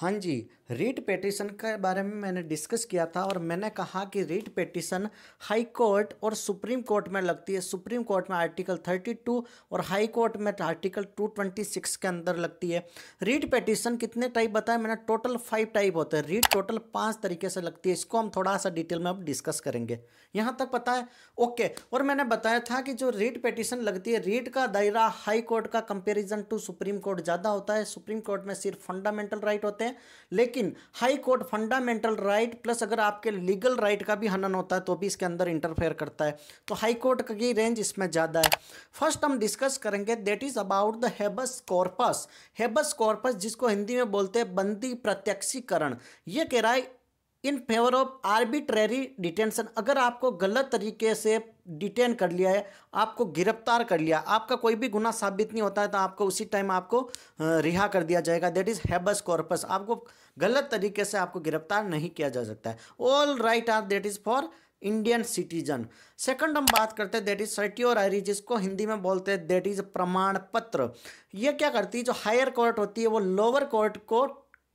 हाँ जी, रीट पिटीशन के बारे में मैंने डिस्कस किया था और मैंने कहा कि रीट पिटीशन हाई कोर्ट और सुप्रीम कोर्ट में लगती है। सुप्रीम कोर्ट में आर्टिकल 32 और हाई कोर्ट में आर्टिकल 226 के अंदर लगती है। रीट पिटीशन कितने टाइप बताए मैंने? टोटल 5 टाइप होते हैं। रीट टोटल 5 तरीके से लगती है। इसको हम थोड़ा सा डिटेल में अब डिस्कस करेंगे। यहाँ तक पता है? ओके। और मैंने बताया था कि जो रीट पिटीशन लगती है, रीट का दायरा हाई कोर्ट का कंपेरिजन टू सुप्रीम कोर्ट ज़्यादा होता है। सुप्रीम कोर्ट में सिर्फ फंडामेंटल राइट होते हैं, लेकिन high court fundamental right plus अगर आपके लीगल राइट का भी हनन होता है तो भी इसके अंदर इंटरफेयर करता है। तो हाई कोर्ट की रेंज इसमें ज़्यादा है। फर्स्ट हम डिस्कस करेंगे that is about the habeas corpus. Habeas corpus जिसको हिंदी में बोलते हैं बंदी प्रत्यक्षीकरण। ये कह रहा है in favour of arbitrary detention. अगर आपको गलत तरीके से डिटेन कर लिया है, आपको गिरफ्तार कर लिया, आपका कोई भी गुनाह साबित नहीं होता है तो आपको उसी टाइम आपको रिहा कर दिया जाएगा। That is habeas corpus. आपको गलत तरीके से आपको गिरफ्तार नहीं किया जा सकता है। All right are that is for Indian citizen. Second हम बात करते हैं दैट इज सर्टियोरारी, जिसको हिंदी में बोलते हैं दैट इज प्रमाण पत्र। ये क्या करती है? जो हायर कोर्ट होती है वो लोअर कोर्ट को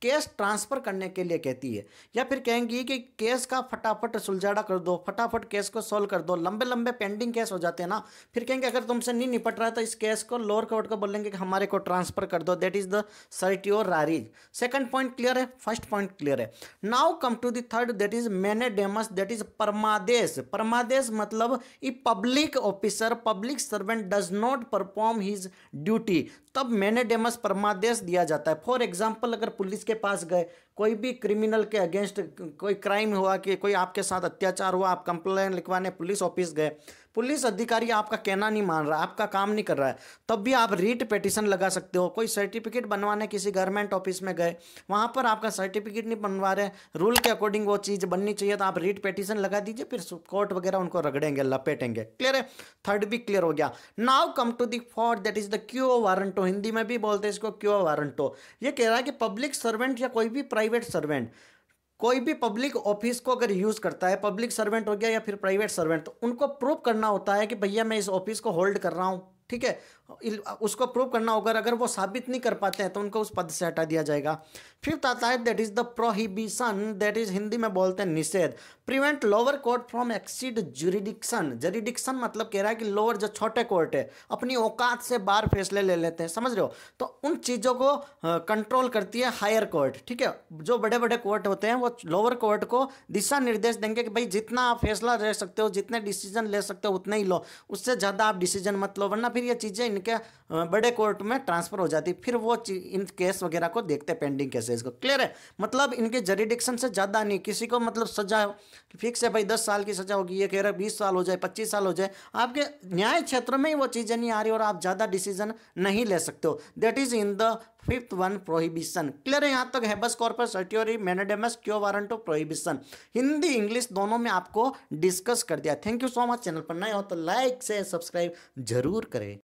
केस ट्रांसफर करने के लिए कहती है, या फिर कहेंगी कि केस का फटाफट सुलझाड़ा कर दो, फटाफट केस को सॉल्व कर दो। लंबे लंबे पेंडिंग केस हो जाते हैं ना, फिर कहेंगे अगर तुमसे नहीं निपट रहा है तो इस केस को लोअर कोर्ट को बोलेंगे कि हमारे को ट्रांसफर कर दो। That is the certiorari. Second point clear है? फर्स्ट पॉइंट क्लियर है। Now come to the third that is mandamus. That is परमादेश। परमादेश मतलब ई public officer, public servant does not perform his duty, तब मैनेडेमस परमादेश दिया जाता है। फॉर एग्जाम्पल अगर पुलिस के पास गए, कोई भी क्रिमिनल के अगेंस्ट कोई क्राइम हुआ, कि कोई आपके साथ अत्याचार हुआ, आप कंप्लेन लिखवाने पुलिस ऑफिस गए, पुलिस अधिकारी आपका कहना नहीं मान रहा, आपका काम नहीं कर रहा है, तब भी आप रीट पिटीशन लगा सकते हो। कोई सर्टिफिकेट बनवाने किसी गवर्नमेंट ऑफिस में गए, वहां पर आपका सर्टिफिकेट नहीं बनवा रहे, रूल के अकॉर्डिंग वो चीज़ बननी चाहिए, तो आप रीट पिटीशन लगा दीजिए, फिर कोर्ट वगैरह उनको रगड़ेंगे, लपेटेंगे। क्लियर है? थर्ड भी क्लियर हो गया। Now come to the fourth that is the quo warranto. Hindi में भी बोलते हैं इसको क्यो वारंटो। ये कह रहा है कि पब्लिक सर्वेंट या कोई भी प्राइवेट सर्वेंट कोई भी पब्लिक ऑफिस को अगर यूज करता है, पब्लिक सर्वेंट हो गया या फिर प्राइवेट सर्वेंट, तो उनको प्रूव करना होता है कि भैया मैं इस ऑफिस को होल्ड कर रहा हूं। ठीक है, उसको प्रूव करना होगा। अगर वो साबित नहीं कर पाते हैं तो उनको उस पद से हटा दिया जाएगा। फिफ्थ आता है that is the prohibition. That is Hindi में बोलते हैं निषेध। Prevent lower court from exceed jurisdiction. Jurisdiction मतलब कह रहा है कि लोअर जो छोटे कोर्ट है अपनी औकात से बाहर फैसले ले लेते हैं, समझ रहे हो? तो उन चीज़ों को कंट्रोल करती है हायर कोर्ट। ठीक है, जो बड़े बड़े कोर्ट होते हैं वो लोअर कोर्ट को दिशा निर्देश देंगे कि भाई जितना आप फैसला ले सकते हो, जितने डिसीजन ले सकते हो उतने ही लो, उससे ज़्यादा आप डिसीजन मत लो, वरना फिर ये चीज़ें इनके बड़े कोर्ट में ट्रांसफर हो जाती, फिर वो इन केस वगैरह को देखते हैं, पेंडिंग केसेस को। क्लियर है? मतलब इनके जरिडिक्शन से ज़्यादा नहीं। किसी को मतलब सजा फिक्स है भाई 10 साल की सजा होगी, ये कह रहा है 20 साल हो जाए, 25 साल हो जाए, आपके न्याय क्षेत्र में ही वो चीज़ें नहीं आ रही और आप ज़्यादा डिसीजन नहीं ले सकते हो। That is in the fifth one, prohibition. Clear है? यहाँ तक हैबस कॉर्पस, सर्टियोरी, मैनेडेमस, क्यो वारंटो, प्रोहिबिशन। हिंदी इंग्लिश दोनों में आपको डिस्कस कर दिया। Thank you so much. Channel पर नए हो तो लाइक से सब्सक्राइब जरूर करें।